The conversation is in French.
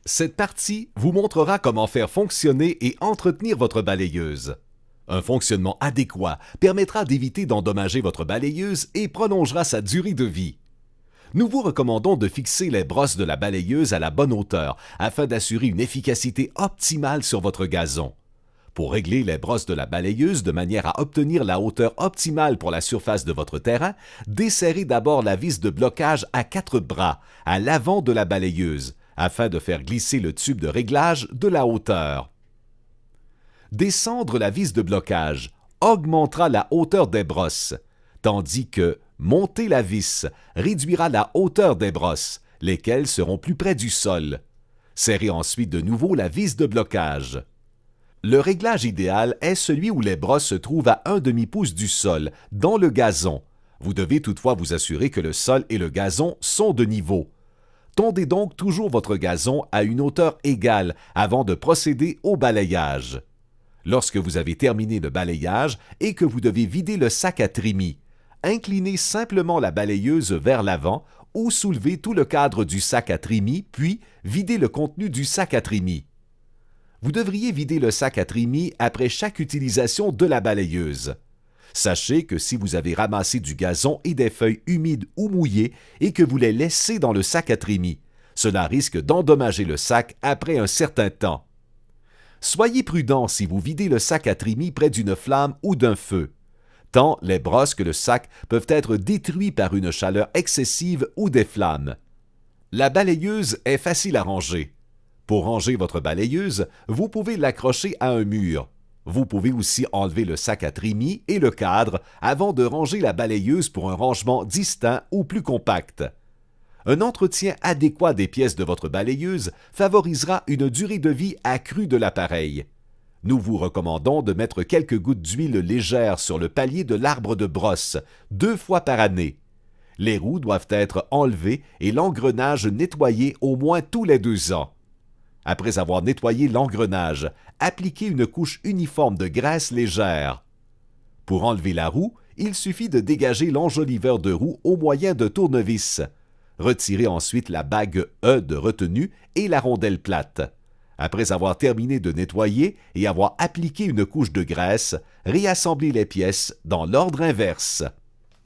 Cette partie vous montrera comment faire fonctionner et entretenir votre balayeuse. Un fonctionnement adéquat permettra d'éviter d'endommager votre balayeuse et prolongera sa durée de vie. Nous vous recommandons de fixer les brosses de la balayeuse à la bonne hauteur afin d'assurer une efficacité optimale sur votre gazon. Pour régler les brosses de la balayeuse de manière à obtenir la hauteur optimale pour la surface de votre terrain, desserrez d'abord la vis de blocage à 4 bras à l'avant de la balayeuse afin de faire glisser le tube de réglage de la hauteur. Descendre la vis de blocage augmentera la hauteur des brosses, tandis que monter la vis réduira la hauteur des brosses, lesquelles seront plus près du sol. Serrez ensuite de nouveau la vis de blocage. Le réglage idéal est celui où les brosses se trouvent à 1/2 pouce du sol, dans le gazon. Vous devez toutefois vous assurer que le sol et le gazon sont de niveau. Tondez donc toujours votre gazon à une hauteur égale avant de procéder au balayage. Lorsque vous avez terminé le balayage et que vous devez vider le sac à trémies, inclinez simplement la balayeuse vers l'avant ou soulevez tout le cadre du sac à trémies, puis videz le contenu du sac à trémies. Vous devriez vider le sac à trémies après chaque utilisation de la balayeuse. Sachez que si vous avez ramassé du gazon et des feuilles humides ou mouillées et que vous les laissez dans le sac à trémies, cela risque d'endommager le sac après un certain temps. Soyez prudent si vous videz le sac à trémies près d'une flamme ou d'un feu, tant les brosses que le sac peuvent être détruits par une chaleur excessive ou des flammes. La balayeuse est facile à ranger. Pour ranger votre balayeuse, vous pouvez l'accrocher à un mur. Vous pouvez aussi enlever le sac à trémies et le cadre avant de ranger la balayeuse pour un rangement distinct ou plus compact. Un entretien adéquat des pièces de votre balayeuse favorisera une durée de vie accrue de l'appareil. Nous vous recommandons de mettre quelques gouttes d'huile légère sur le palier de l'arbre de brosse 2 fois par année. Les roues doivent être enlevées et l'engrenage nettoyé au moins tous les 2 ans. Après avoir nettoyé l'engrenage, appliquez une couche uniforme de graisse légère. Pour enlever la roue, il suffit de dégager l'enjoliveur de roue au moyen de tournevis. Retirez ensuite la bague E de retenue et la rondelle plate. Après avoir terminé de nettoyer et avoir appliqué une couche de graisse, réassemblez les pièces dans l'ordre inverse.